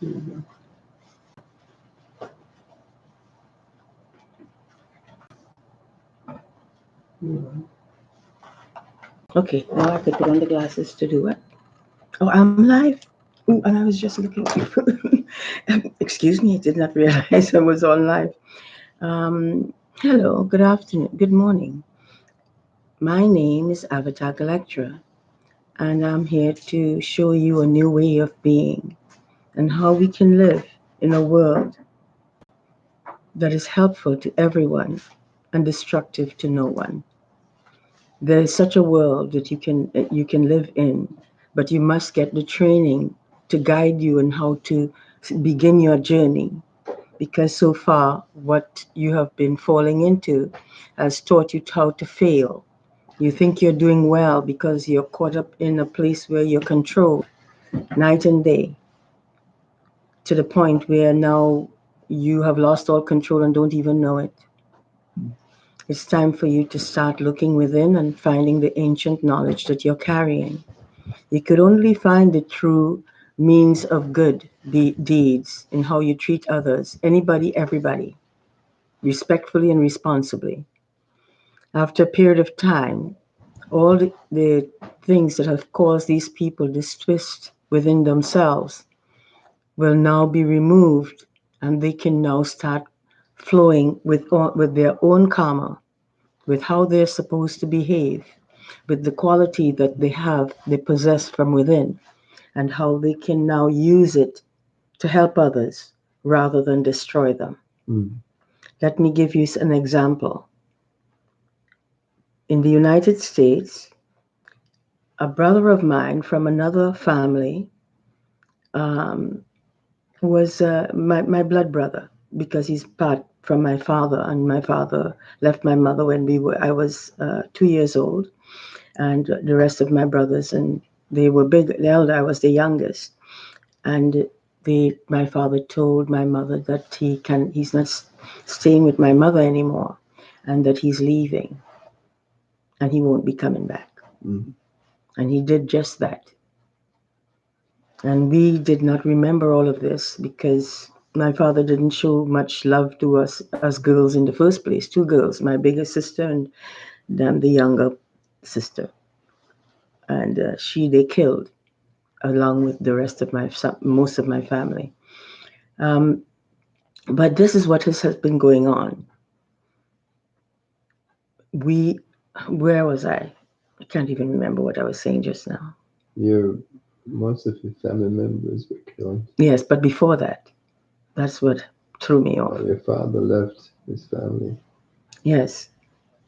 Mhm. Mhm. Okay, now I could put on the glasses to do it. Oh, I'm live. Oh, and I was just looking. Excuse me, I did not realize I was on live. Hello, good afternoon, good morning. My name is Avatar Galextra, and I'm here to show you a new way of being and how we can live in a world that is helpful to everyone and destructive to no one. There is such a world that you can live in, but you must get the training to guide you in how to begin your journey, because so far what you have been falling into has taught you how to fail. You think you're doing well because you're caught up in a place where you're controlled night and day, to the point where now you have lost all control and don't even know it. It's time for you to start looking within and finding the ancient knowledge that you're carrying. You could only find the true means of good deeds in how you treat others, anybody, everybody, respectfully and responsibly. After a period of time, all the things that have caused these people this twist within themselves will now be removed, and they can now start flowing with their own karma, with how they're supposed to behave, with the quality that they possess from within, and how they can now use it to help others rather than destroy them. Mhm. Let me give you an example. In the United States, a brother of mine from another family um, was my blood brother, because he's part from my father, and my father left my mother when I was 2 years old, and the rest of my brothers, and they were big. The elder, I was the youngest, and my father told my mother that he's not staying with my mother anymore, and that he's leaving, and he won't be coming back. Mhm. And he did just that. And we did not remember all of this because my father didn't show much love to us as girls in the first place. Two girls, my bigger sister and then the younger sister. And they killed along with the rest of most of my family. Um, but this is what has been going on. We, where was I? I can't even remember what I was saying just now. Your Most of your family members were killed. Yes, but before that, that's what threw me off. While your father left his family. Yes.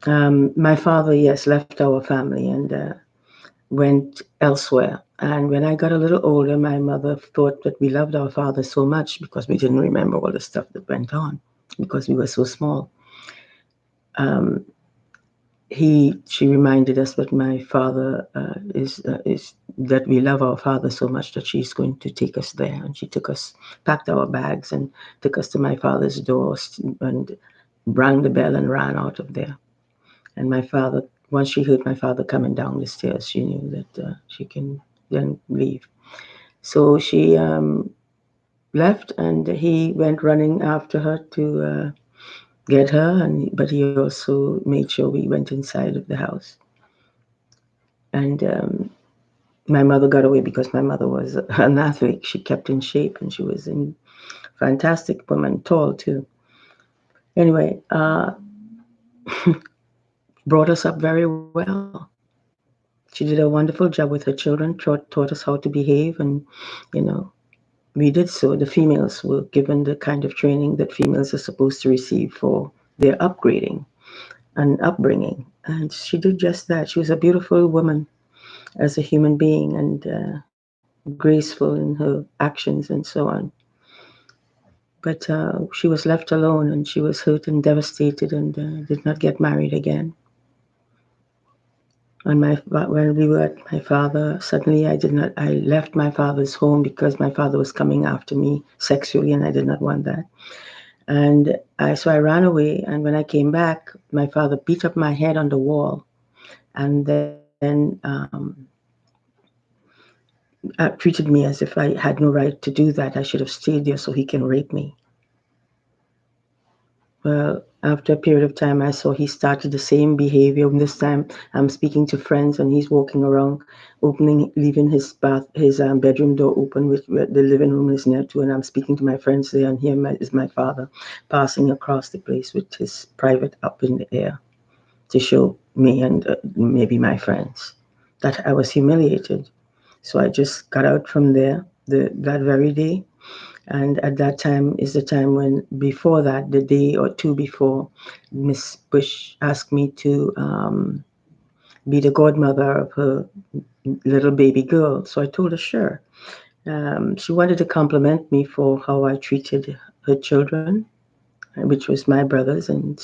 My father, yes, left our family and went elsewhere. And when I got a little older, my mother thought that we loved our father so much because we didn't remember all the stuff that went on because we were so small. Um, she reminded us that my father is that we love our father so much that she's going to take us there, and she packed our bags and took us to my father's door and rang the bell and ran out of there. And my father, once she heard my father coming down the stairs, she knew that she can then leave. So she left, and he went running after her to get her. But he also made sure we went inside of the house. And my mother got away because my mother was an athlete. She kept in shape, and she was a fantastic woman, tall too. Anyway, brought us up very well. She did a wonderful job with her children, taught us how to behave, and you know, we did so. The females were given the kind of training that females are supposed to receive for their upgrading and upbringing. And she did just that. She was a beautiful woman as a human being, and graceful in her actions and so on. But she was left alone, and she was hurt and devastated, and did not get married again. When we were at my father, suddenly I left my father's home because my father was coming after me sexually, and I did not want that. And so I ran away. And when I came back, my father beat up my head on the wall. And then treated me as if I had no right to do that. I should have stayed there so he can rape me. Well, after a period of time, I saw he started the same behavior. This time, I'm speaking to friends, and he's walking around, leaving his bedroom door open, which where the living room is near to. And I'm speaking to my friends there, and here is my father passing across the place with his private up in the air to show me and maybe my friends that I was humiliated. So I just got out from there that very day. And at that time is the time when, before that, the day or two before, Miss Bush asked me to be the godmother of her little baby girl. So I told her, sure. She wanted to compliment me for how I treated her children, which was my brothers, and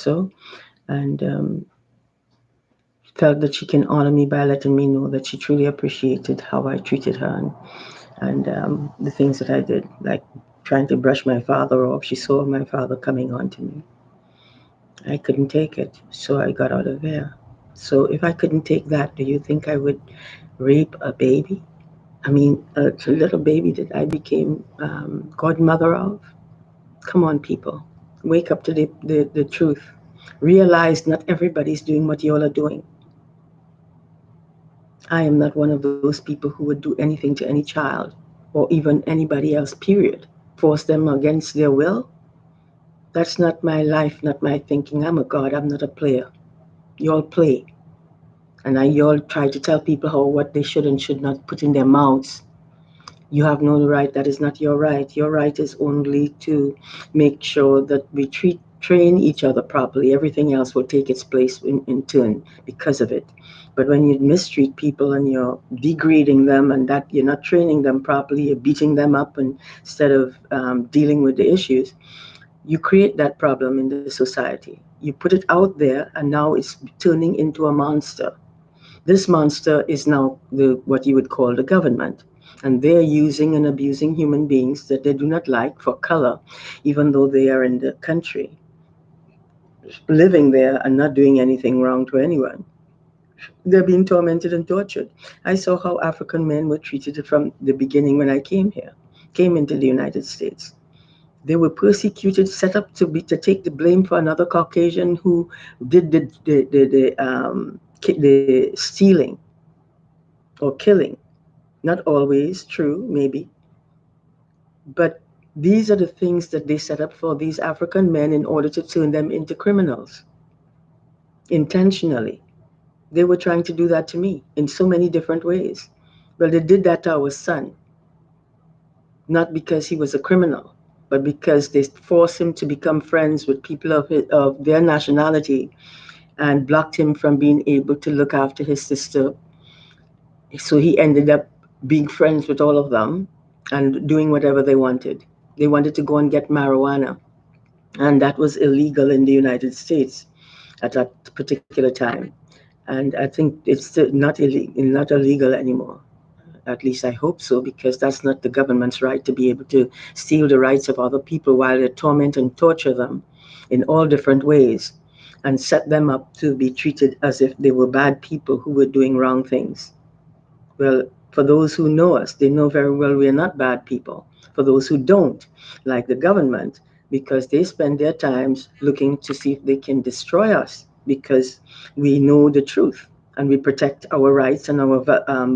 felt that she can honor me by letting me know that she truly appreciated how I treated her and the things that I did, like trying to brush my father off. She saw my father coming on to me. I couldn't take it, so I got out of there. So if I couldn't take that, do you think I would rape a baby? I mean, a little baby that I became godmother of? Come on, people. Wake up to the truth. Realize not everybody's doing what you all are doing. I am not one of those people who would do anything to any child or even anybody else, period. Force them against their will. That's not my life, not my thinking. I'm a God, I'm not a player. Y'all play. And y'all try to tell people how what they should and should not put in their mouths. You have no right. That is not your right. Your right is only to make sure that we train each other properly. Everything else will take its place in turn because of it. But when you mistreat people and you're degrading them and that you're not training them properly, you're beating them up and instead of dealing with the issues, you create that problem in the society. You put it out there, and now it's turning into a monster. This monster is now what you would call the government. And they're using and abusing human beings that they do not like for color, even though they are in the country, living there and not doing anything wrong to anyone. They're being tormented and tortured. I saw how African men were treated from the beginning when I came into the United States. They were persecuted, set up to take the blame for another Caucasian who did the stealing or killing. Not always true, maybe, but these are the things that they set up for these African men in order to turn them into criminals intentionally. They were trying to do that to me in so many different ways. Well, they did that to our son, not because he was a criminal, but because they forced him to become friends with people of their nationality and blocked him from being able to look after his sister. So he ended up being friends with all of them and doing whatever they wanted. They wanted to go and get marijuana, and that was illegal in the United States at that particular time. And I think it's still not illegal anymore. At least I hope so, because that's not the government's right to be able to steal the rights of other people while they torment and torture them in all different ways and set them up to be treated as if they were bad people who were doing wrong things. Well, for those who know us, they know very well we are not bad people. For those who don't, like the government, because they spend their times looking to see if they can destroy us because we know the truth and we protect our rights and our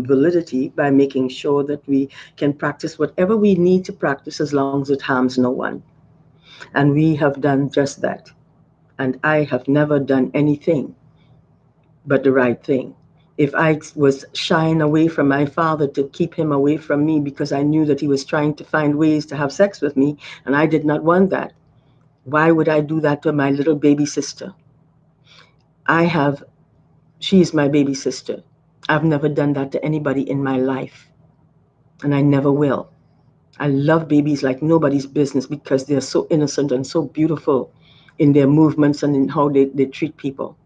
validity by making sure that we can practice whatever we need to practice as long as it harms no one. And we have done just that. And I have never done anything but the right thing. If I was shying away from my father to keep him away from me because I knew that he was trying to find ways to have sex with me and I did not want that, why would I do that to my little baby sister? I have, she is my baby sister. I've never done that to anybody in my life, and I never will. I love babies like nobody's business because they're so innocent and so beautiful in their movements and in how they treat people.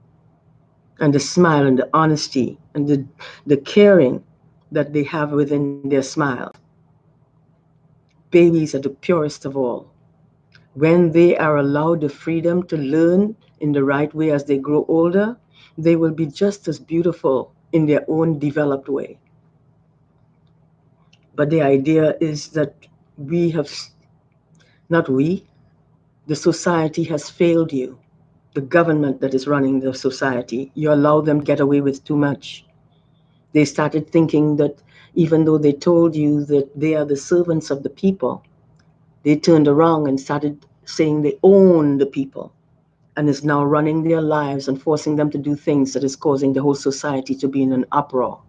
And the smile and the honesty and the caring that they have within their smile. Babies are the purest of all. When they are allowed the freedom to learn in the right way as they grow older, they will be just as beautiful in their own developed way. But the idea is that we have, not we, the society has failed you. The government that is running the society, you allow them to get away with too much. They started thinking that even though they told you that they are the servants of the people, they turned around and started saying they own the people and is now running their lives and forcing them to do things that is causing the whole society to be in an uproar.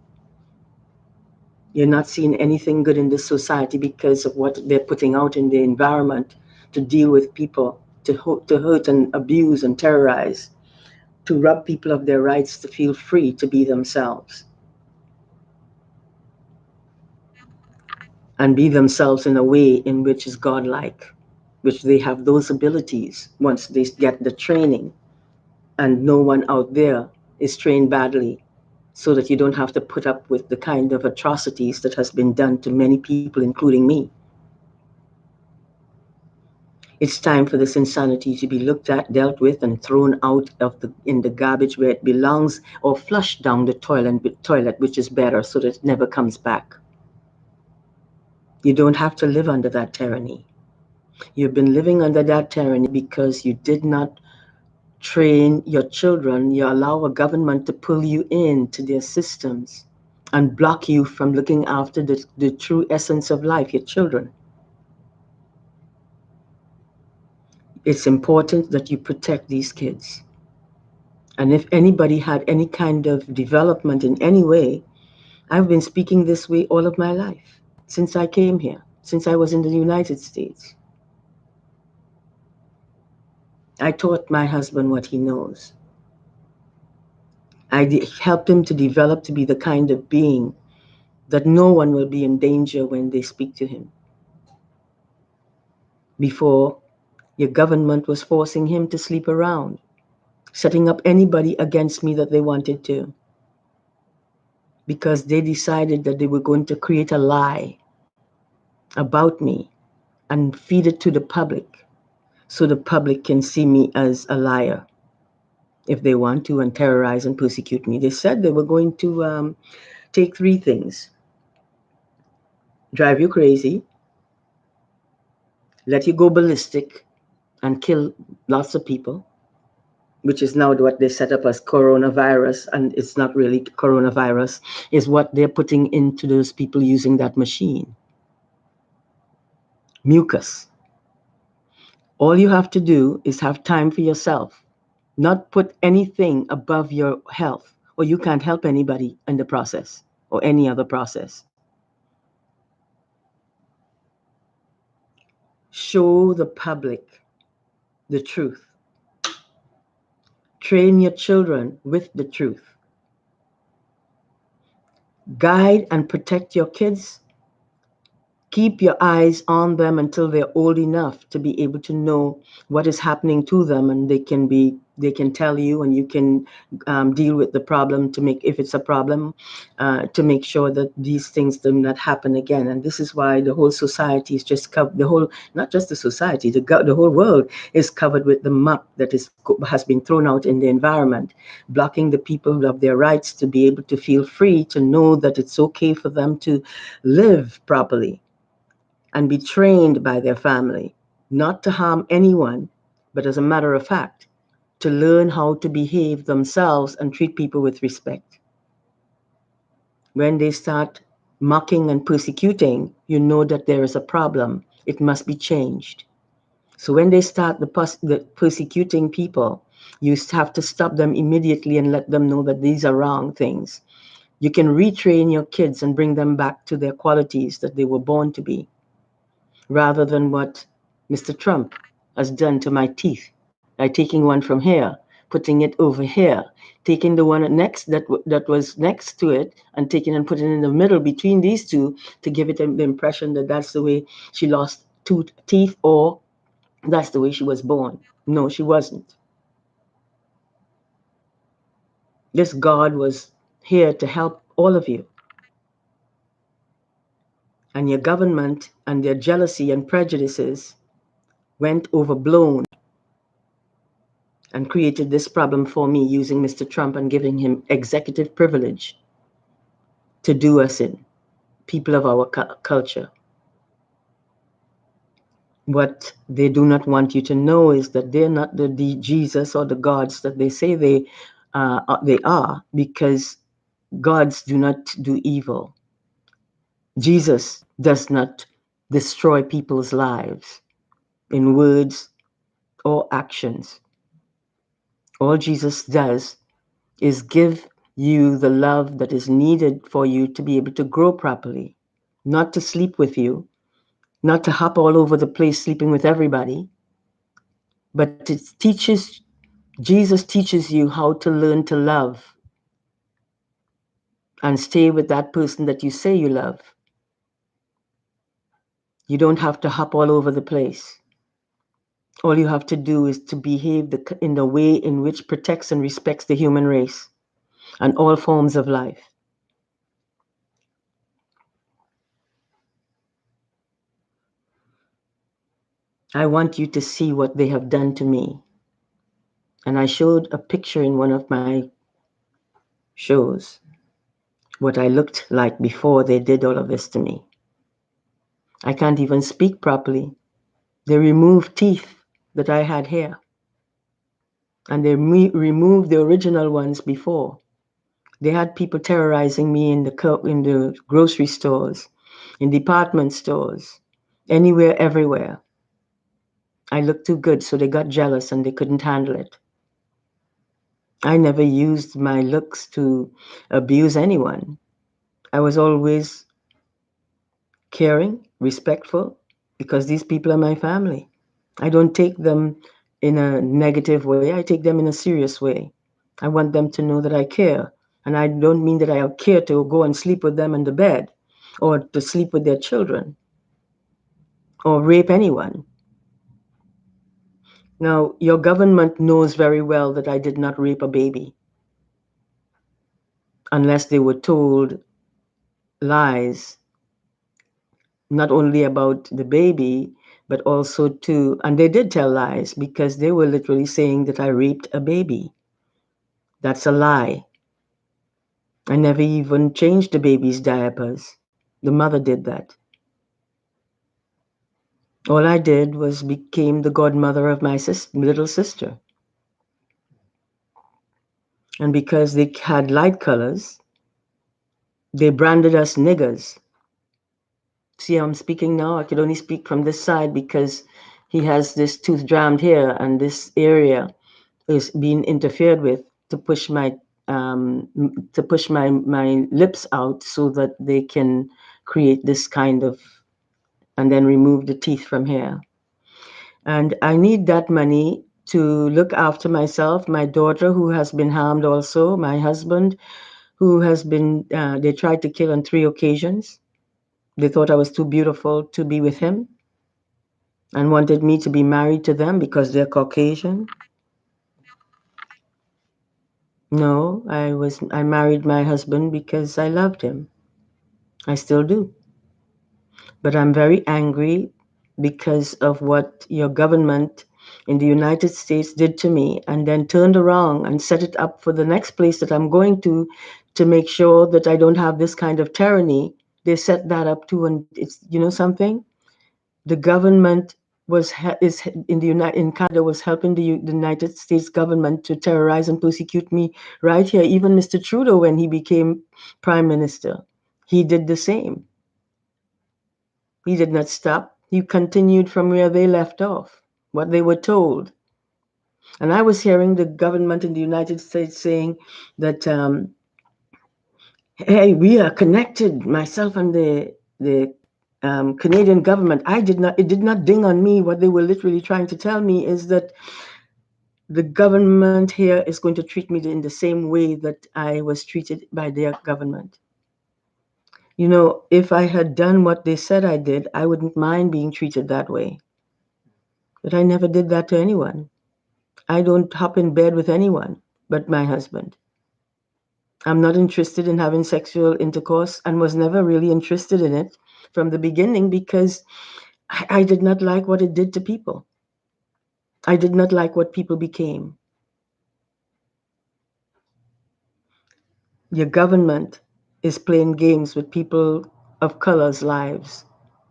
You're not seeing anything good in this society because of what they're putting out in the environment to deal with people, to hurt and abuse and terrorize, to rob people of their rights to feel free to be themselves and be themselves in a way in which is godlike, which they have those abilities once they get the training, and no one out there is trained badly, so that you don't have to put up with the kind of atrocities that has been done to many people, including me. It's time for this insanity to be looked at, dealt with, and thrown out of in the garbage where it belongs, or flushed down the toilet, which is better, so that it never comes back. You don't have to live under that tyranny. You've been living under that tyranny because you did not train your children. You allow a government to pull you into their systems and block you from looking after the true essence of life, your children. It's important that you protect these kids. And if anybody had any kind of development in any way, I've been speaking this way all of my life, since I came here, since I was in the United States. I taught my husband what he knows. I helped him to develop to be the kind of being that no one will be in danger when they speak to him. Before, your government was forcing him to sleep around, setting up anybody against me that they wanted to, because they decided that they were going to create a lie about me and feed it to the public so the public can see me as a liar if they want to, and terrorize and persecute me. They said they were going to take three things: drive you crazy, let you go ballistic and kill lots of people, which is now what they set up as coronavirus, and it's not really coronavirus, is what they're putting into those people using that machine. Mucus. All you have to do is have time for yourself, not put anything above your health, or you can't help anybody in the process or any other process. Show the public the truth. Train your children with the truth. Guide and protect your kids. Keep your eyes on them until they're old enough to be able to know what is happening to them, and they can tell you, and you can deal with the problem to make, if it's a problem, to make sure that these things do not happen again. And this is why the whole society is just covered. The whole, not just the society, the whole world is covered with the map that has been thrown out in the environment, blocking the people of their rights to be able to feel free, to know that it's okay for them to live properly and be trained by their family, not to harm anyone, but as a matter of fact, to learn how to behave themselves and treat people with respect. When they start mocking and persecuting, you know that there is a problem. It must be changed. So when they start the persecuting people, you have to stop them immediately and let them know that these are wrong things. You can retrain your kids and bring them back to their qualities that they were born to be, rather than what Mr. Trump has done to my teeth by taking one from here, putting it over here, taking the one next that was next to it, and taking and putting it in the middle between these two to give it the impression that that's the way she lost two teeth, or that's the way she was born. No, she wasn't. This God was here to help all of you. And your government and their jealousy and prejudices went overblown and created this problem for me, using Mr. Trump and giving him executive privilege to do us in, people of our culture. What they do not want you to know is that they're not the Jesus or the gods that they say they are, because gods do not do evil. Jesus does not destroy people's lives in words or actions. All Jesus does is give you the love that is needed for you to be able to grow properly, not to sleep with you, not to hop all over the place sleeping with everybody, but Jesus teaches you how to learn to love and stay with that person that you say you love. You don't have to hop all over the place. All you have to do is to behave in the way in which protects and respects the human race and all forms of life. I want you to see what they have done to me. And I showed a picture in one of my shows, what I looked like before they did all of this to me. I can't even speak properly. They removed teeth that I had here, and they removed the original ones before. They had people terrorizing me in the grocery stores, in department stores, anywhere, everywhere. I looked too good, so they got jealous and they couldn't handle it. I never used my looks to abuse anyone. I was always caring, respectful, because these people are my family. I don't take them in a negative way. I take them in a serious way. I want them to know that I care. And I don't mean that I care to go and sleep with them in the bed or to sleep with their children or rape anyone. Now, your government knows very well that I did not rape a baby unless they were told lies, not only about the baby, but also and they did tell lies because they were literally saying that I raped a baby. That's a lie. I never even changed the baby's diapers. The mother did that. All I did was became the godmother of my little sister. And because they had light colors, they branded us niggers. See how I'm speaking now? I could only speak from this side because he has this tooth jammed here and this area is being interfered with to push um, my lips out so that they can create this kind of, and then remove the teeth from here. And I need that money to look after myself, my daughter who has been harmed also, my husband who has been, they tried to kill on 3 occasions. They thought I was too beautiful to be with him and wanted me to be married to them because they're Caucasian. No, I married my husband because I loved him. I still do. But I'm very angry because of what your government in the United States did to me, and then turned around and set it up for the next place that I'm going to make sure that I don't have this kind of tyranny. They set that up too, and it's, you know something, the government is in Canada was helping the United States government to terrorize and persecute me right here. Even Mr. Trudeau, when he became prime minister, he did the same. He did not stop. He continued from where they left off, what they were told. And I was hearing the government in the United States saying that, hey, we are connected, myself and the Canadian government. It did not ding on me. What they were literally trying to tell me is that the government here is going to treat me in the same way that I was treated by their government. You know, if I had done what they said I did, I wouldn't mind being treated that way. But I never did that to anyone. I don't hop in bed with anyone but my husband. I'm not interested in having sexual intercourse and was never really interested in it from the beginning because I did not like what it did to people. I did not like what people became. Your government is playing games with people of color's lives.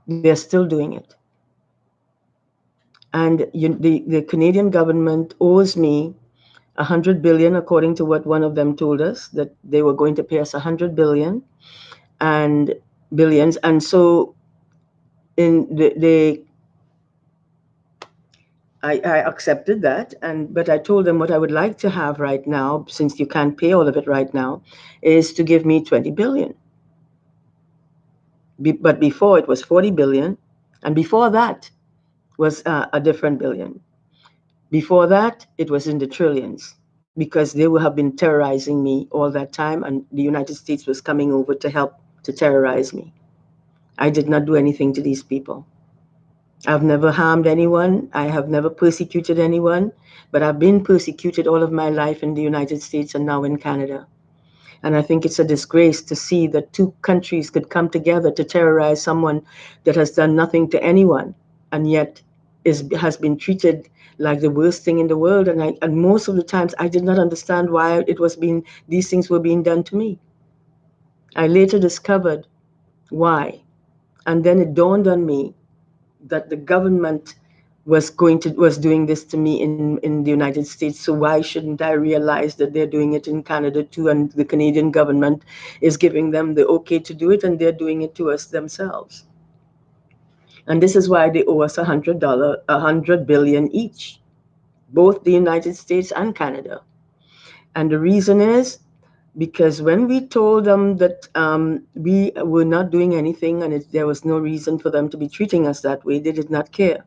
They're still doing it. And the Canadian government owes me 100 billion, according to what one of them told us, that they were going to pay us 100 billion and billions. And so they I accepted that, but I told them what I would like to have right now, since you can't pay all of it right now, is to give me 20 billion. But before it was 40 billion, and before that was a different billion. Before that, it was in the trillions, because they would have been terrorizing me all that time, and the United States was coming over to help to terrorize me. I did not do anything to these people. I've never harmed anyone. I have never persecuted anyone, but I've been persecuted all of my life in the United States and now in Canada. And I think it's a disgrace to see that two countries could come together to terrorize someone that has done nothing to anyone, and yet has been treated like the worst thing in the world. And most of the times I did not understand why these things were being done to me. I later discovered why. And then it dawned on me that the government was doing this to me in the United States. So why shouldn't I realize that they're doing it in Canada too, and the Canadian government is giving them the okay to do it, and they're doing it to us themselves. And this is why they owe us $100 billion each, both the United States and Canada. And the reason is because when we told them that we were not doing anything, and there was no reason for them to be treating us that way, they did not care.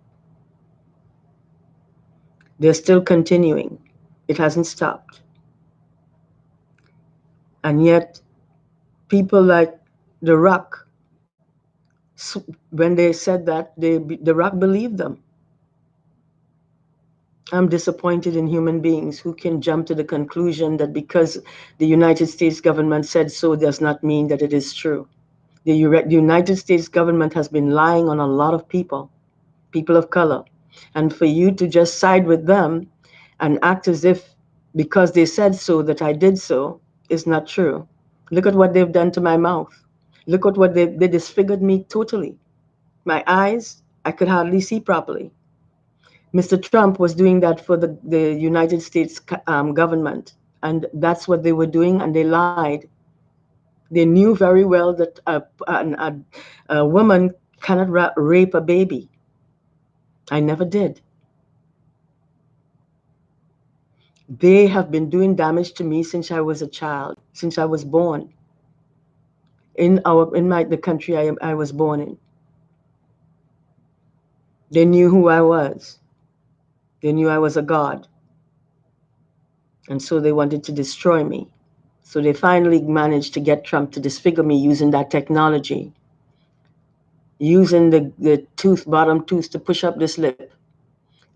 They're still continuing. It hasn't stopped. And yet, people like The Rock, when they said that, The Rock believed them. I'm disappointed in human beings who can jump to the conclusion that because the United States government said so does not mean that it is true. The United States government has been lying on a lot of people of color. And for you to just side with them and act as if because they said so that I did so is not true. Look at what they've done to my mouth. Look at what they disfigured me totally. My eyes, I could hardly see properly. Mr. Trump was doing that for the United States government. And that's what they were doing, and they lied. They knew very well that a woman cannot rape a baby. I never did. They have been doing damage to me since I was a child, since I was born the country I was born in. They knew who I was. They knew I was a god. And so they wanted to destroy me. So they finally managed to get Trump to disfigure me using that technology, using the bottom tooth to push up this lip,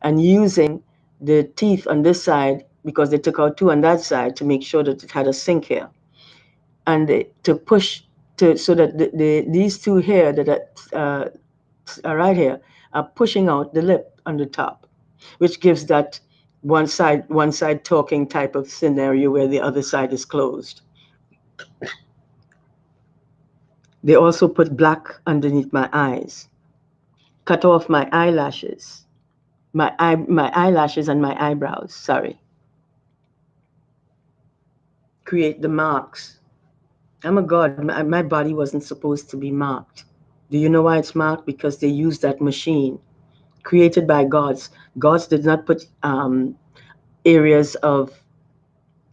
and using the teeth on this side, because they took out two on that side to make sure that it had a sink here, and to push so that these two here that are right here are pushing out the lip on the top, which gives that one side talking type of scenario where the other side is closed. They also put black underneath my eyes, cut off my eyelashes, my eyelashes and my eyebrows, sorry. Create the marks. I'm a god. My body wasn't supposed to be marked. Do you know why it's marked? Because they used that machine created by gods. Gods did not put areas of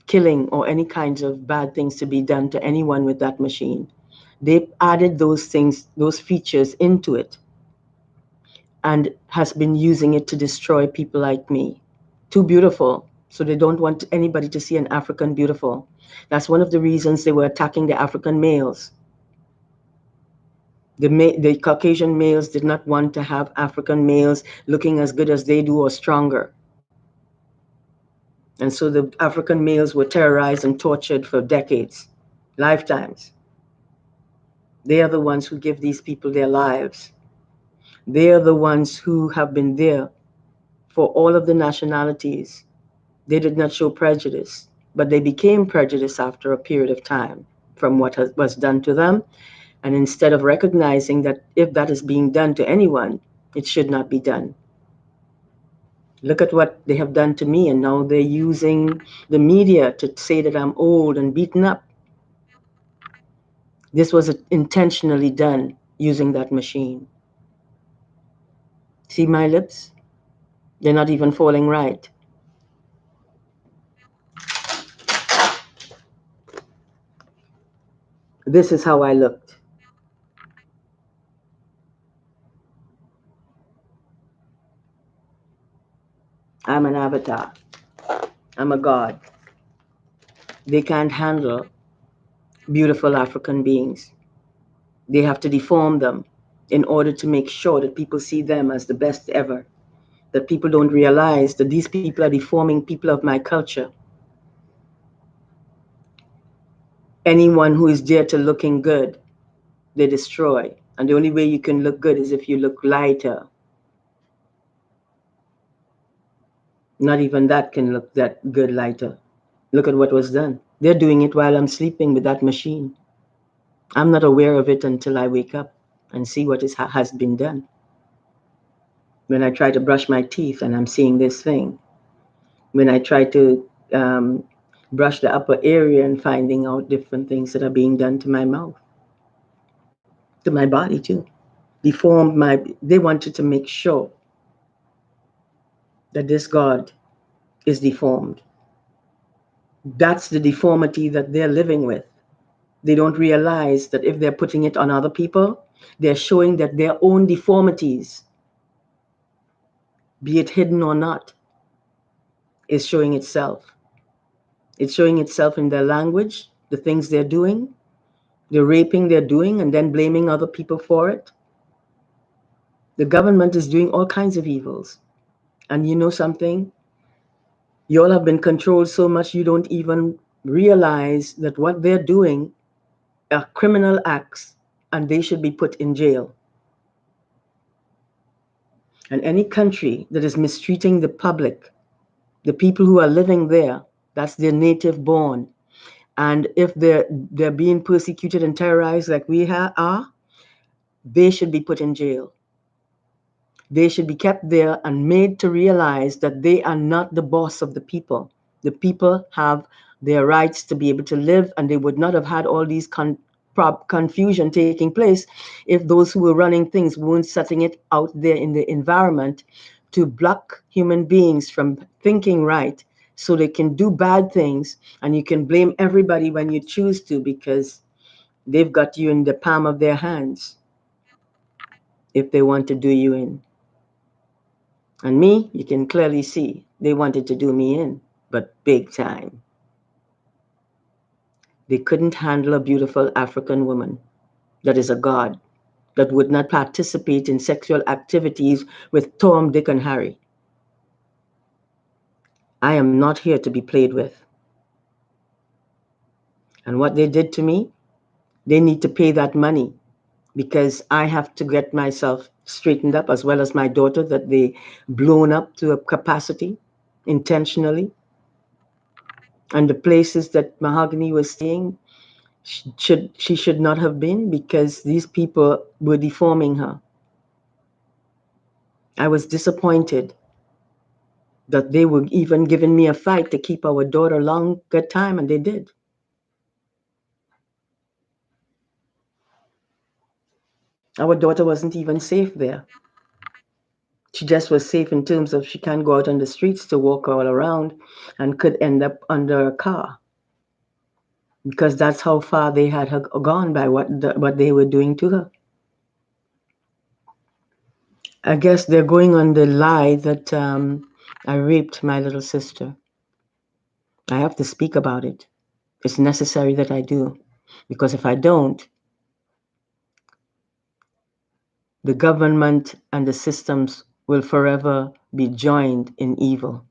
killing or any kinds of bad things to be done to anyone with that machine. They added those things, those features into it, and has been using it to destroy people like me. Too beautiful, so they don't want anybody to see an African beautiful. That's one of the reasons they were attacking the African males. The Caucasian males did not want to have African males looking as good as they do or stronger. And so the African males were terrorized and tortured for decades, lifetimes. They are the ones who give these people their lives. They are the ones who have been there for all of the nationalities. They did not show prejudice, but they became prejudiced after a period of time from what was done to them. And instead of recognizing that if that is being done to anyone, it should not be done. Look at what they have done to me, and now they're using the media to say that I'm old and beaten up. This was intentionally done using that machine. See my lips? They're not even falling right. This is how I looked. I'm an avatar. I'm a god. They can't handle beautiful African beings. They have to deform them in order to make sure that people see them as the best ever. That people don't realize that these people are deforming people of my culture. Anyone who is there to looking good, they destroy. And the only way you can look good is if you look lighter. Not even that can look that good lighter. Look at what was done. They're doing it while I'm sleeping with that machine. I'm not aware of it until I wake up and see what has been done. When I try to brush my teeth and I'm seeing this thing. When I try to brush the upper area and finding out different things that are being done to my mouth, to my body too. They wanted to make sure that this God is deformed. That's the deformity that they're living with. They don't realize that if they're putting it on other people, they're showing that their own deformities, be it hidden or not, is showing itself. It's showing itself in their language, the things they're doing, the raping they're doing, and then blaming other people for it. The government is doing all kinds of evils. And you know something? You all have been controlled so much you don't even realize that what they're doing are criminal acts and they should be put in jail. And any country that is mistreating the public, the people who are living there, that's their native born. And if they're being persecuted and terrorized like we are, they should be put in jail. They should be kept there and made to realize that they are not the boss of the people. The people have their rights to be able to live, and they would not have had all these confusion taking place if those who were running things weren't setting it out there in the environment to block human beings from thinking right so they can do bad things, and you can blame everybody when you choose to because they've got you in the palm of their hands if they want to do you in. And me, you can clearly see they wanted to do me in, but big time. They couldn't handle a beautiful African woman that is a god, that would not participate in sexual activities with Tom, Dick, and Harry. I am not here to be played with. And what they did to me, they need to pay that money because I have to get myself straightened up as well as my daughter that they blown up to a capacity intentionally. And the places that Mahogany was staying, she should not have been because these people were deforming her. I was disappointed that they were even giving me a fight to keep our daughter long good time, and they did. Our daughter wasn't even safe there. She just was safe in terms of she can't go out on the streets to walk all around and could end up under a car because that's how far they had her gone by what they were doing to her. I guess they're going on the lie that I raped my little sister. I have to speak about it. It's necessary that I do because if I don't, the government and the systems will forever be joined in evil.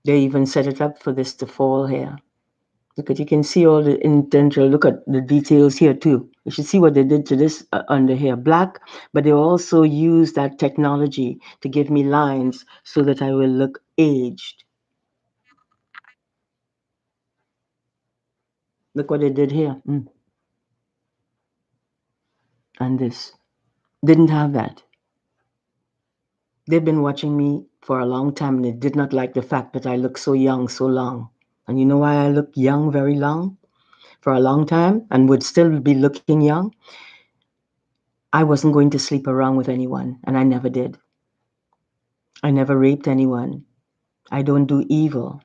They even set it up for this to fall here. Look at, you can see all the intentional, look at the details here too. You should see what they did to this under here, black, but they also use that technology to give me lines so that I will look aged. Look what they did here. And this. Didn't have that. They've been watching me for a long time and they did not like the fact that I look so young so long. And you know why I look young very long? For a long time and would still be looking young? I wasn't going to sleep around with anyone, and I never did. I never raped anyone. I don't do evil.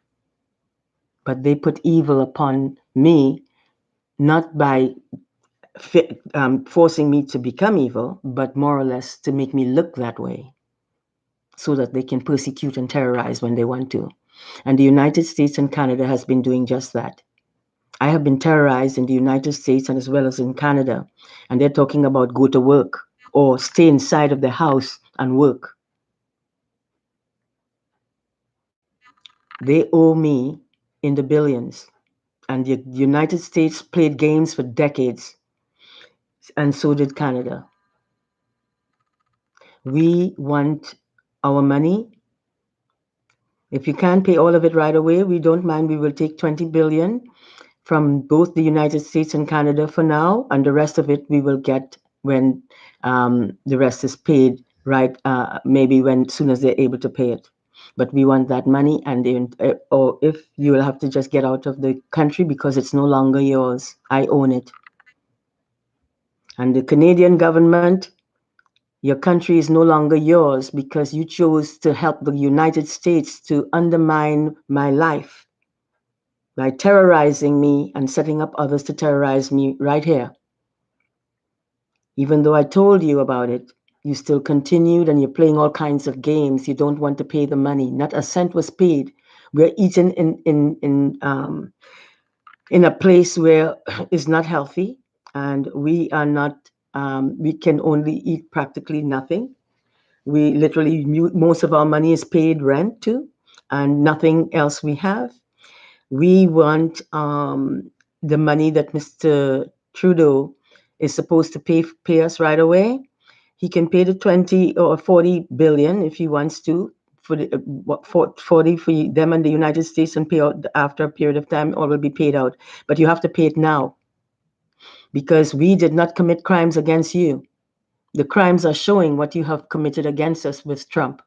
But they put evil upon me, not by forcing me to become evil, but more or less to make me look that way so that they can persecute and terrorize when they want to. And the United States and Canada has been doing just that. I have been terrorized in the United States and as well as in Canada. And they're talking about go to work or stay inside of the house and work. They owe me in the billions. And the United States played games for decades, and so did Canada. We want our money. If you can't pay all of it right away, we don't mind. We will take 20 billion from both the United States and Canada for now, and the rest of it we will get when the rest is paid, right? Maybe when soon as they're able to pay it. But we want that money, and or if you will have to just get out of the country because it's no longer yours. I own it. And the Canadian government, your country is no longer yours because you chose to help the United States to undermine my life by terrorizing me and setting up others to terrorize me right here. Even though I told you about it, you still continued and you're playing all kinds of games. You don't want to pay the money. Not a cent was paid. We're eating in a place where it's not healthy, and we are not. We can only eat practically nothing. We literally most of our money is paid rent too, and nothing else we have. We want the money that Mr. Trudeau is supposed to pay us right away. He can pay the 20 or 40 billion if he wants to for the 40 for them and the United States and pay out after a period of time, all will be paid out. But you have to pay it now because we did not commit crimes against you. The crimes are showing what you have committed against us with Trump,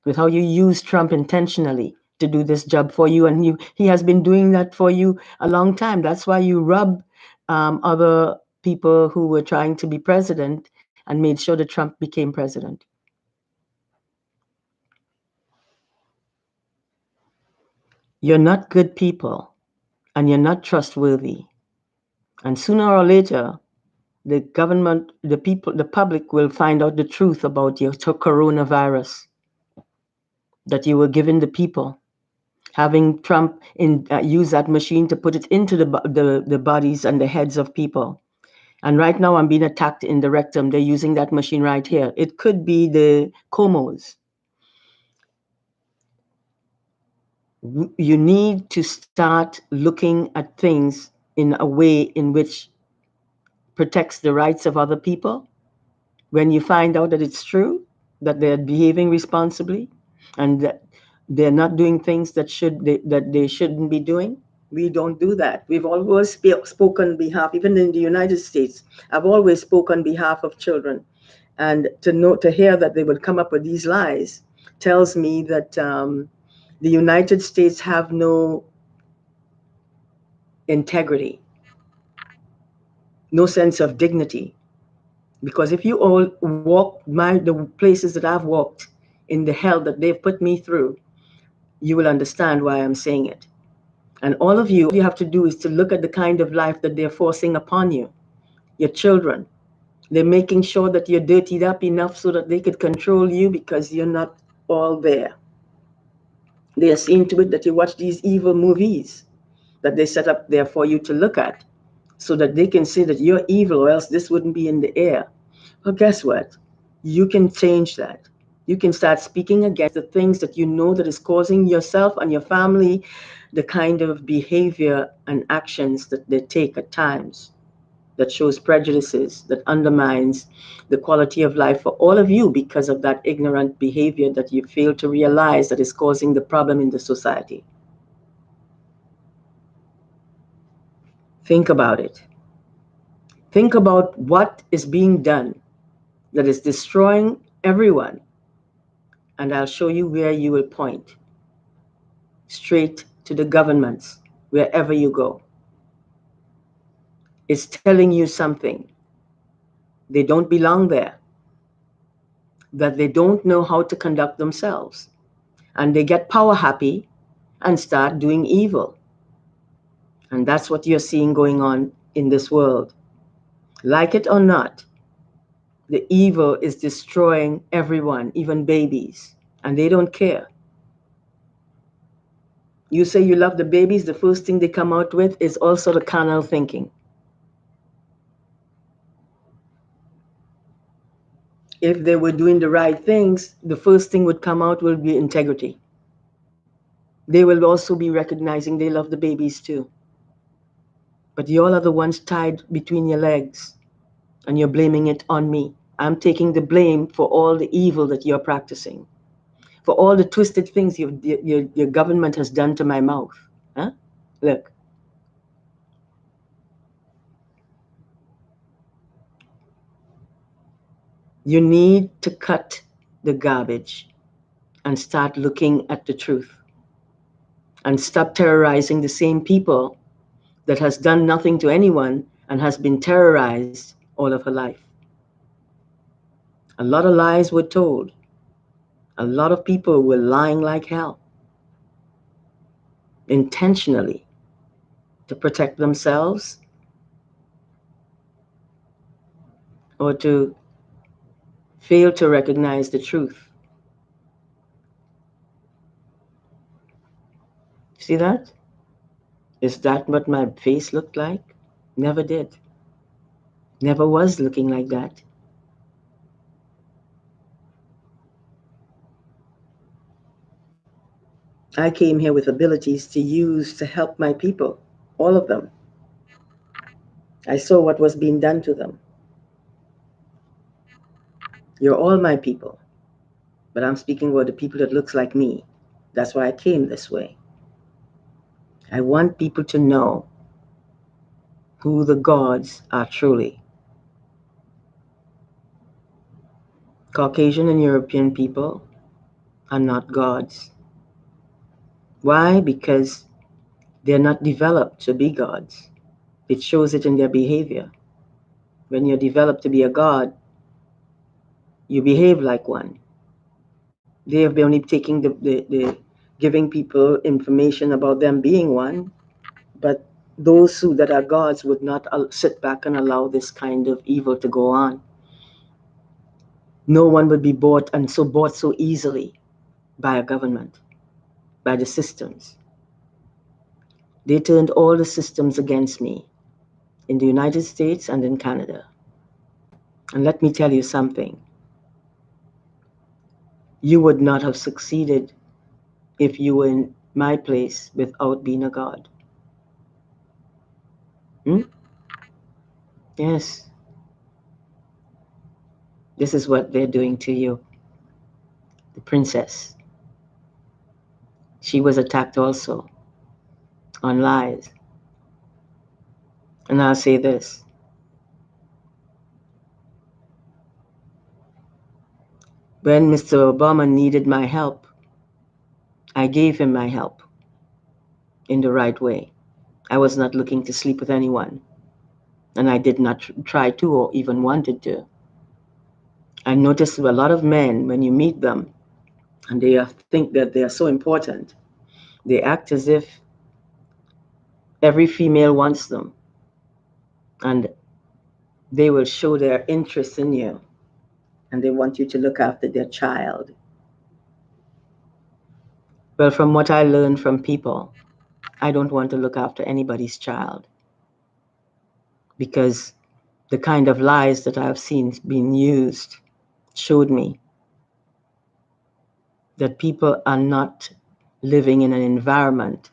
with how you use Trump intentionally to do this job for you. And he has been doing that for you a long time. That's why you rub other people who were trying to be president and made sure that Trump became president. You're not good people and you're not trustworthy. And sooner or later, the government, the people, the public will find out the truth about your coronavirus that you were giving the people. Having Trump use that machine to put it into the bodies and the heads of people. And right now I'm being attacked in the rectum. They're using that machine right here. It could be the Comos. You need to start looking at things in a way in which protects the rights of other people. When you find out that it's true, that they're behaving responsibly, and that they're not doing things that they shouldn't be doing, we don't do that. We've always spoken on behalf, even in the United States. I've always spoken on behalf of children, and to hear that they would come up with these lies tells me that the United States have no integrity, no sense of dignity. Because if you all walk the places that I've walked in the hell that they've put me through, you will understand why I'm saying it. And all of you have to do is to look at the kind of life that they're forcing upon you, your children. They're making sure that you're dirtied up enough so that they could control you because you're not all there. They are seeing to it that you watch these evil movies that they set up there for you to look at so that they can say that you're evil or else this wouldn't be in the air. Well, guess what? You can change that. You can start speaking against the things that you know that is causing yourself and your family the kind of behavior and actions that they take at times that shows prejudices, that undermines the quality of life for all of you because of that ignorant behavior that you fail to realize that is causing the problem in the society. Think about it. Think about what is being done that is destroying everyone, and I'll show you where you will point. Straight to the governments, wherever you go. It's telling you something. They don't belong there, that they don't know how to conduct themselves, and they get power happy and start doing evil. And that's what you're seeing going on in this world. Like it or not, the evil is destroying everyone, even babies, and they don't care. You say you love the babies, the first thing they come out with is also the carnal thinking. If they were doing the right things, the first thing would come out will be integrity. They will also be recognizing they love the babies too. But you all are the ones tied between your legs, and you're blaming it on me. I'm taking the blame for all the evil that you're practicing, for all the twisted things your government has done to my mouth. Huh? Look, you need to cut the garbage and start looking at the truth and stop terrorizing the same people that has done nothing to anyone and has been terrorized all of her life. A lot of lies were told. A lot of people were lying like hell, intentionally, to protect themselves or to fail to recognize the truth. See that? Is that what my face looked like? Never did. Never was looking like that. I came here with abilities to use to help my people, all of them. I saw what was being done to them. You're all my people, but I'm speaking about the people that looks like me. That's why I came this way. I want people to know who the gods are truly. Caucasian and European people are not gods. Why? Because they're not developed to be gods. It shows it in their behavior. When you're developed to be a god, you behave like one. They have been only taking the giving people information about them being one, but those who that are gods would not sit back and allow this kind of evil to go on. No one would be bought so easily by a government, by the systems. They turned all the systems against me in the United States and in Canada. And let me tell you something. You would not have succeeded if you were in my place without being a god. Hmm? Yes. This is what they're doing to you. The princess. She was attacked also on lies. And I'll say this. When Mr. Obama needed my help, I gave him my help in the right way. I was not looking to sleep with anyone, and I did not try to or even wanted to. I noticed a lot of men, when you meet them, and they think that they are so important, they act as if every female wants them, and they will show their interest in you, and they want you to look after their child. Well, from what I learned from people, I don't want to look after anybody's child because the kind of lies that I've seen being used showed me that people are not living in an environment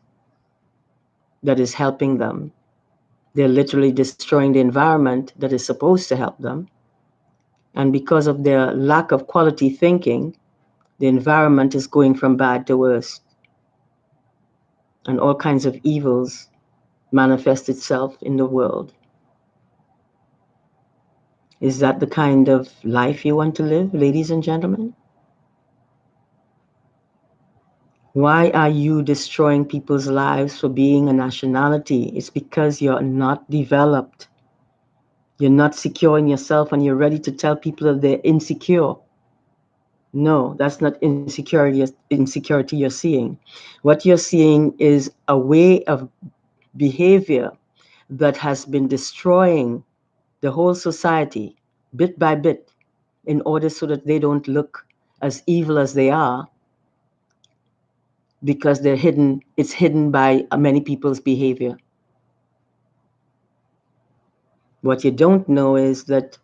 that is helping them. They're literally destroying the environment that is supposed to help them. And because of their lack of quality thinking, the environment is going from bad to worse. And all kinds of evils manifest itself in the world. Is that the kind of life you want to live, ladies and gentlemen? Why are you destroying people's lives for being a nationality? It's because you're not developed. You're not secure in yourself and you're ready to tell people that they're insecure. No, that's not insecurity you're seeing. What you're seeing is a way of behavior that has been destroying the whole society bit by bit in order so that they don't look as evil as they are because they're hidden, it's hidden by many people's behavior. What you don't know is that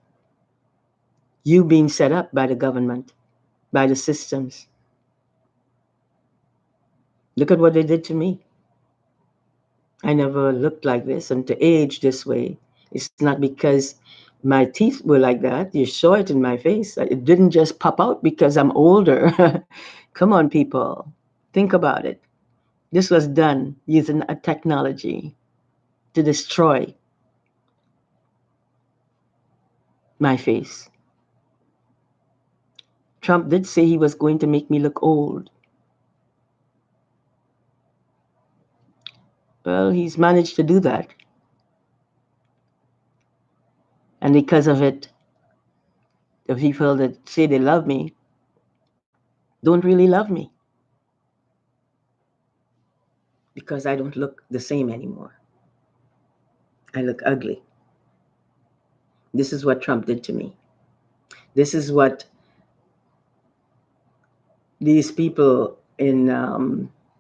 you being set up by the government, by the systems. Look at what they did to me. I never looked like this, and to age this way, it's not because my teeth were like that. You saw it in my face. It didn't just pop out because I'm older. Come on, people. Think about it. This was done using a technology to destroy my face. Trump did say he was going to make me look old. Well, he's managed to do that. And because of it, the people that say they love me don't really love me because I don't look the same anymore. I look ugly. This is what Trump did to me. This is what these people in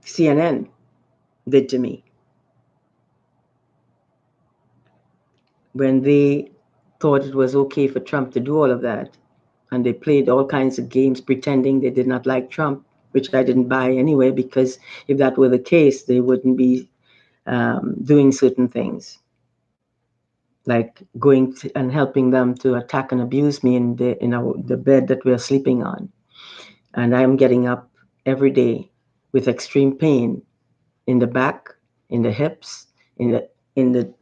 CNN did to me when they thought it was okay for Trump to do all of that. And they played all kinds of games pretending they did not like Trump, which I didn't buy anyway, because if that were the case, they wouldn't be doing certain things, like going to, and helping them to attack and abuse me in the bed that we're sleeping on. And I'm getting up every day with extreme pain in the back, in the hips, in the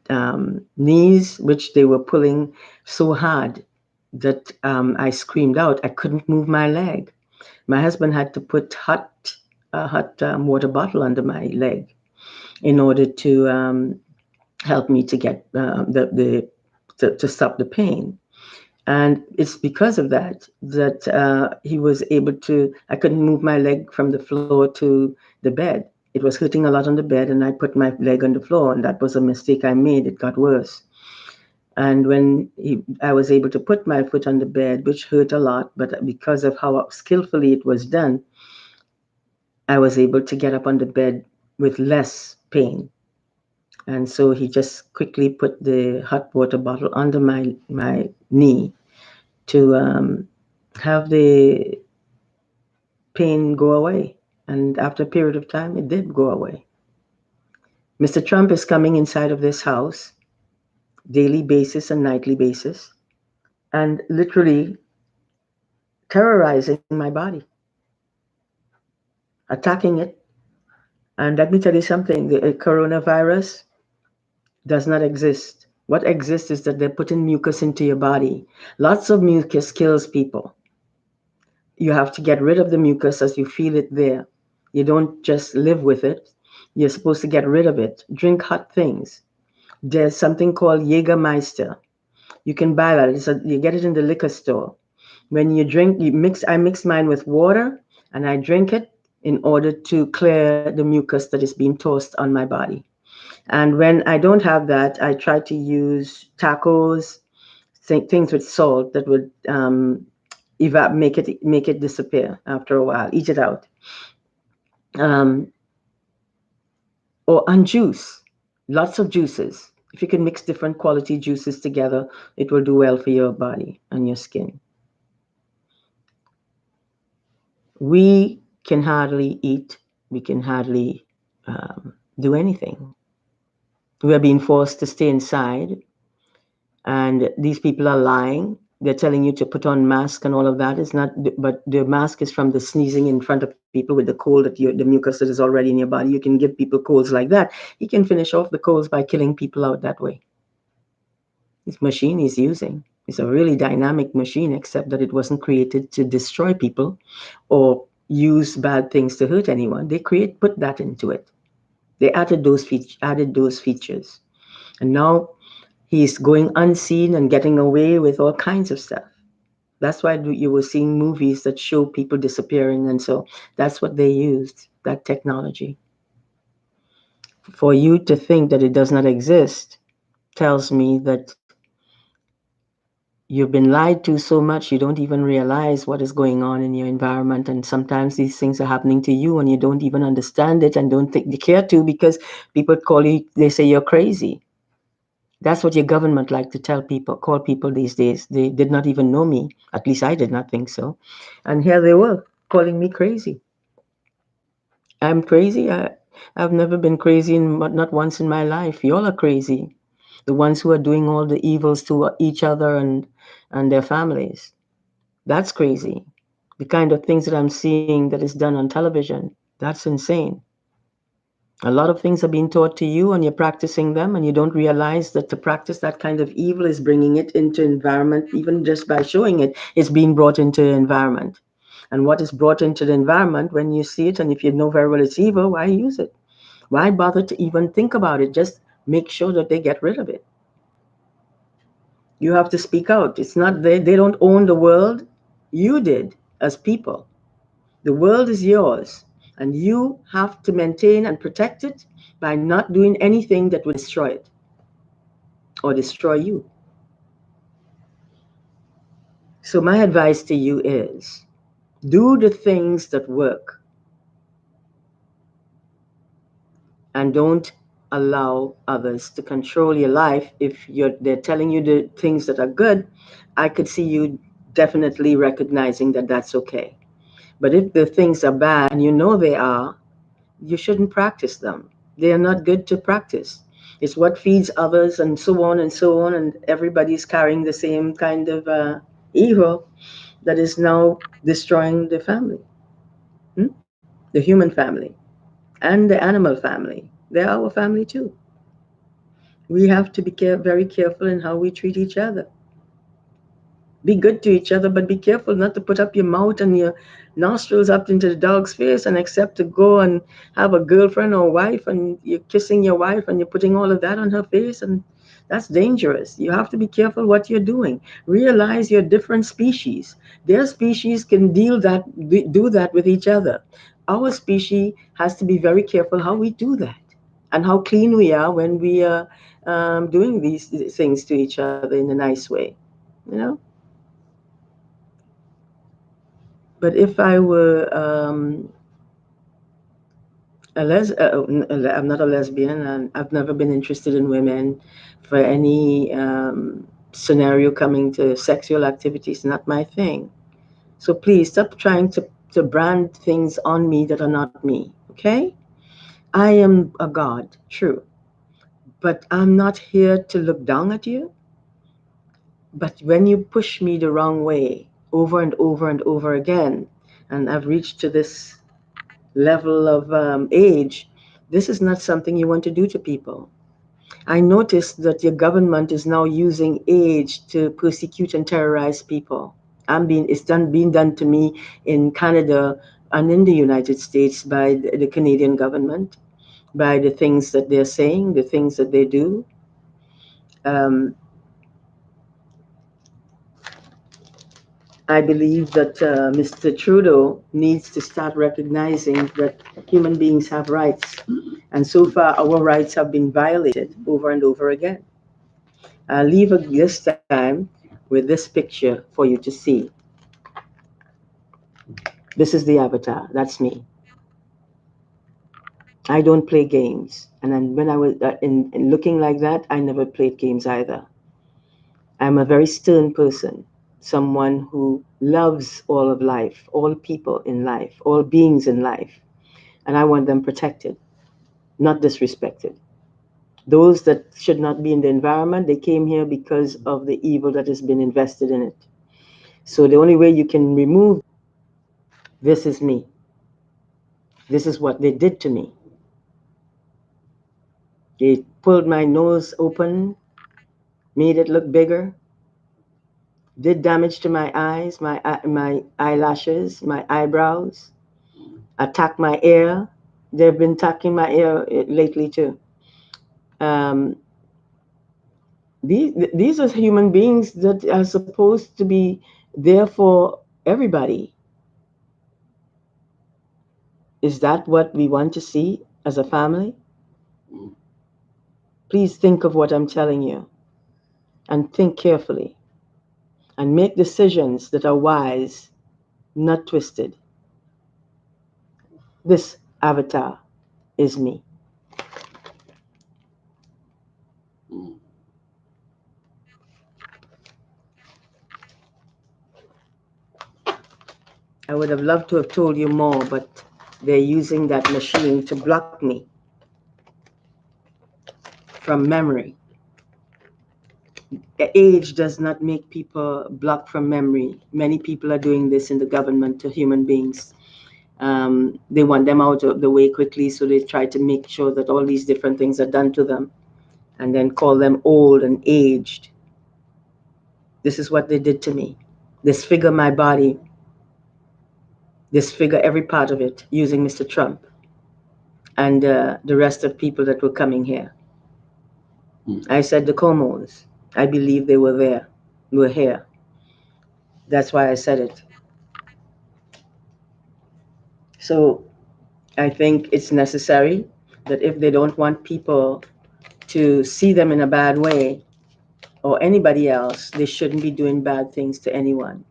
knees, which they were pulling so hard that I screamed out. I couldn't move my leg. My husband had to put hot water bottle under my leg in order to help me to get to stop the pain. And it's because of that he was able to. I couldn't move my leg from the floor to the bed. It was hurting a lot on the bed, and I put my leg on the floor, and that was a mistake I made. It got worse. And when I was able to put my foot on the bed, which hurt a lot, but because of how skillfully it was done, I was able to get up on the bed with less pain. And so he just quickly put the hot water bottle under my knee to have the pain go away. And after a period of time, it did go away. Mr. Trump is coming inside of this house daily basis and nightly basis and literally terrorizing my body, attacking it. And let me tell you something, the coronavirus does not exist. What exists is that they're putting mucus into your body. Lots of mucus kills people. You have to get rid of the mucus as you feel it there. You don't just live with it. You're supposed to get rid of it. Drink hot things. There's something called Jägermeister. You can buy that. You get it in the liquor store. When you drink, I mix mine with water and I drink it in order to clear the mucus that is being tossed on my body. And when I don't have that, I try to use tacos, things with salt that would make it disappear after a while. Eat it out. Um, and juice, lots of juices. If you can mix different quality juices together, it will do well for your body and your skin. We can hardly eat. We can hardly do anything. We are being forced to stay inside, and these people are lying. They're telling you to put on mask and all of that. It's not, but the mask is from the sneezing in front of people with the cold that the mucus that is already in your body. You can give people colds like that. You can finish off the colds by killing people out that way. This machine he's using is a really dynamic machine, except that it wasn't created to destroy people or use bad things to hurt anyone. They put that into it. They added those features, and now he's going unseen and getting away with all kinds of stuff. That's why you were seeing movies that show people disappearing, and so that's what they used, that technology. For you to think that it does not exist tells me that you've been lied to so much you don't even realize what is going on in your environment, and sometimes these things are happening to you and you don't even understand it and don't think they care to, because people call you, they say you're crazy. That's what your government like to call people these days. They did not even know me. At least I did not think so. And here they were calling me crazy. I'm crazy. I've never been crazy, not once in my life. Y'all are crazy. The ones who are doing all the evils to each other and their families. That's crazy. The kind of things that I'm seeing that is done on television, that's insane. A lot of things are being taught to you and you're practicing them, and you don't realize that to practice that kind of evil is bringing it into environment. Even just by showing it, it's being brought into the environment. And what is brought into the environment, when you see it and if you know very well it's evil, why use it? Why bother to even think about it? Just make sure that they get rid of it. You have to speak out. It's not they don't own the world. You did, as people. The world is yours, and you have to maintain and protect it by not doing anything that would destroy it or destroy you. So, my advice to you is do the things that work and don't allow others to control your life. If they're telling you the things that are good, I could see you definitely recognizing that that's okay. But if the things are bad and you know they are, you shouldn't practice them. They are not good to practice. It's what feeds others, and so on and so on, and everybody's carrying the same kind of evil that is now destroying the family, the human family, and the animal family. They're our family too. We have to be very careful in how we treat each other. Be good to each other, but be careful not to put up your mouth and your nostrils up into the dog's face and accept to go and have a girlfriend or wife, and you're kissing your wife and you're putting all of that on her face, and that's dangerous. You have to be careful what you're doing. Realize you're different species. Their species can do that with each other. Our species has to be very careful how we do that and how clean we are when we are doing these things to each other in a nice way. You know. But if I were I'm not a lesbian, and I've never been interested in women for any scenario coming to sexual activities. Not my thing. So please stop trying to brand things on me that are not me. Okay? I am a god, true, but I'm not here to look down at you. But when you push me the wrong way over and over and over again, and I've reached to this level of age, this is not something you want to do to people. I noticed that your government is now using age to persecute and terrorize people. Being done to me in Canada and in the United States by the Canadian government, by the things that they're saying, the things that they do. Um, I believe that Mr. Trudeau needs to start recognizing that human beings have rights. And so far, our rights have been violated over and over again. I'll leave this time with this picture for you to see. This is the avatar. That's me. I don't play games. And then when I was in looking like that, I never played games either. I'm a very stern person, someone who loves all of life, all people in life, all beings in life. And I want them protected, not disrespected. Those that should not be in the environment, they came here because of the evil that has been invested in it. So the only way you can remove this is me. This is what they did to me. They pulled my nose open, made it look bigger, did damage to my eyes, my eyelashes, my eyebrows, attacked my ear. They've been attacking my ear lately too. Um, these are human beings that are supposed to be there for everybody. Is that what we want to see as a family? Please think of what I'm telling you and think carefully and make decisions that are wise, not twisted. This avatar is me. I would have loved to have told you more, but they're using that machine to block me from memory. Age does not make people block from memory. Many people are doing this in the government to human beings. They want them out of the way quickly, so they try to make sure that all these different things are done to them and then call them old and aged. This is what they did to me. Disfigure my body, disfigure every part of it using Mr. Trump and the rest of people that were coming here. I said the Comos. I believe they were there, were here. That's why I said it. So I think it's necessary that if they don't want people to see them in a bad way or anybody else, they shouldn't be doing bad things to anyone.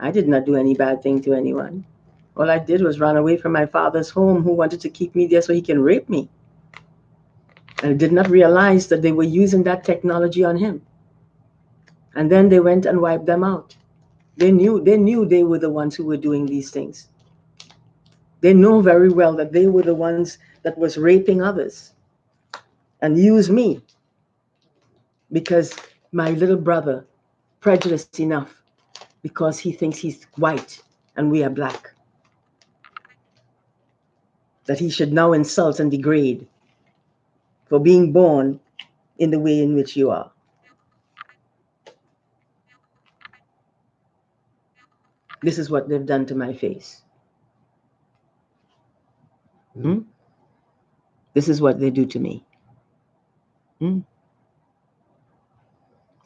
I did not do any bad thing to anyone. All I did was run away from my father's home, who wanted to keep me there so he can rape me. And I did not realize that they were using that technology on him. And then they went and wiped them out. They knew they were the ones who were doing these things. They know very well that they were the ones that was raping others and used me because my little brother prejudiced enough because he thinks he's white and we are black, that he should now insult and degrade for being born in the way in which you are. This is what they've done to my face. Hmm? This is what they do to me. Hmm?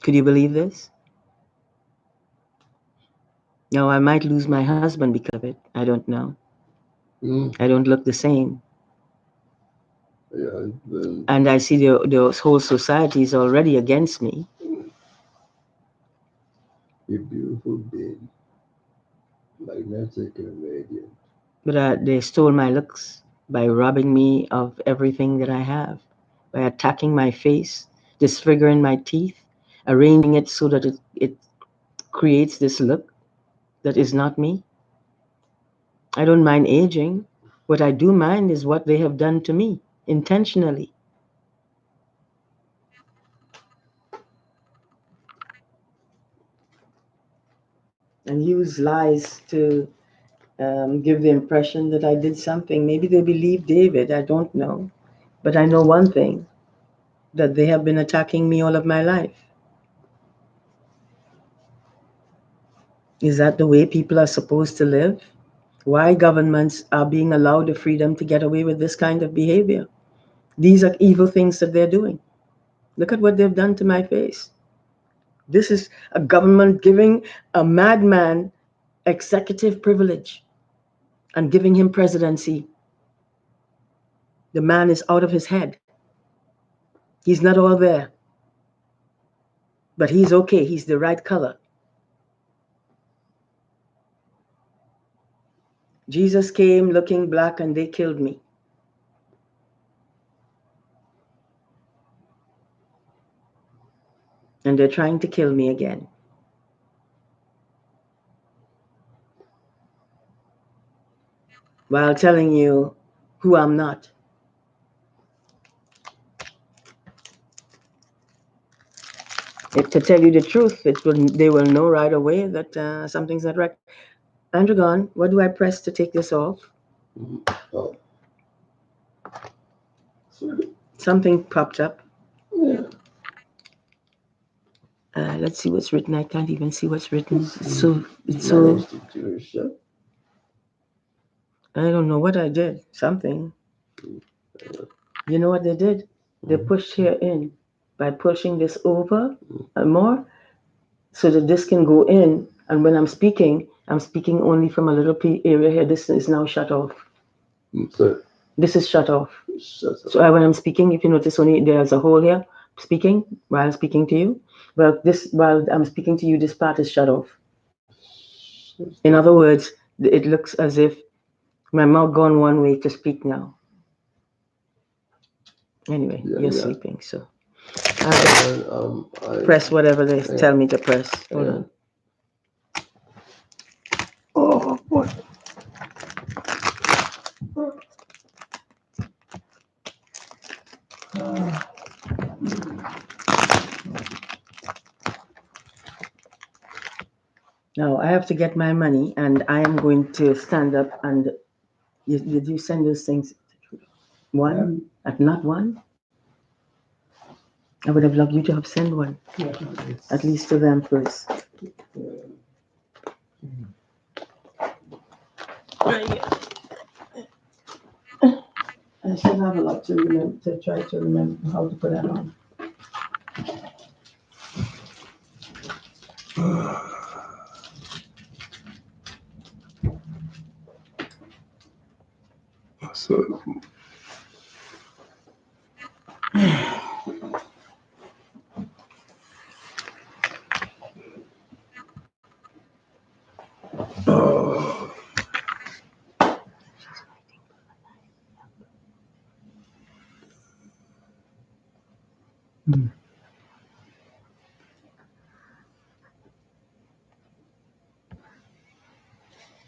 Could you believe this? No, I might lose my husband because of it. I don't know. I don't look the same. Yeah, and I see the whole society is already against me. you're beautiful being, magnetic and radiant. But they stole my looks by robbing me of everything that I have, by attacking my face, disfiguring my teeth, arranging it so that it creates this look that is not me. I don't mind aging. What I do mind is what they have done to me intentionally. And use lies to give the impression that I did something. Maybe they believe David, I don't know. But I know one thing, that they have been attacking me all of my life. Is that the way people are supposed to live? Why governments are being allowed the freedom to get away with this kind of behavior? These are evil things that they're doing. Look at what they've done to my face. This is a government giving a madman executive privilege and giving him presidency. The man is out of his head. He's not all there, but he's okay. He's the right color. Jesus came looking black and they killed me. And they're trying to kill me again. While telling you who I'm not. If to tell you the truth, they will know right away that something's not right. Andraggon, what do I press to take this off? Oh. Sorry. Something popped up. Yeah. Let's see what's written. I can't even see what's written. It's Managed to do a show. I don't know what I did. Something. You know what they did? They pushed here in by pushing this over and more so that this can go in. And when I'm speaking only from a little area here. This is now shut off. So This is shut off. shut up. So when I'm speaking, if you notice, only there's a hole here speaking while I'm speaking to you. Well, while I'm speaking to you, this part is shut off. In other words, it looks as if my mouth gone one way to speak now. Anyway, you're sleeping, so I press whatever they tell me to press. Hold on. Oh boy. Now I have to get my money, and I am going to stand up. And did you send those things? One? Not one? I would have loved you to have sent one. Yeah, at least to them first. I should have a lot to remember, to try to remember how to put that on. So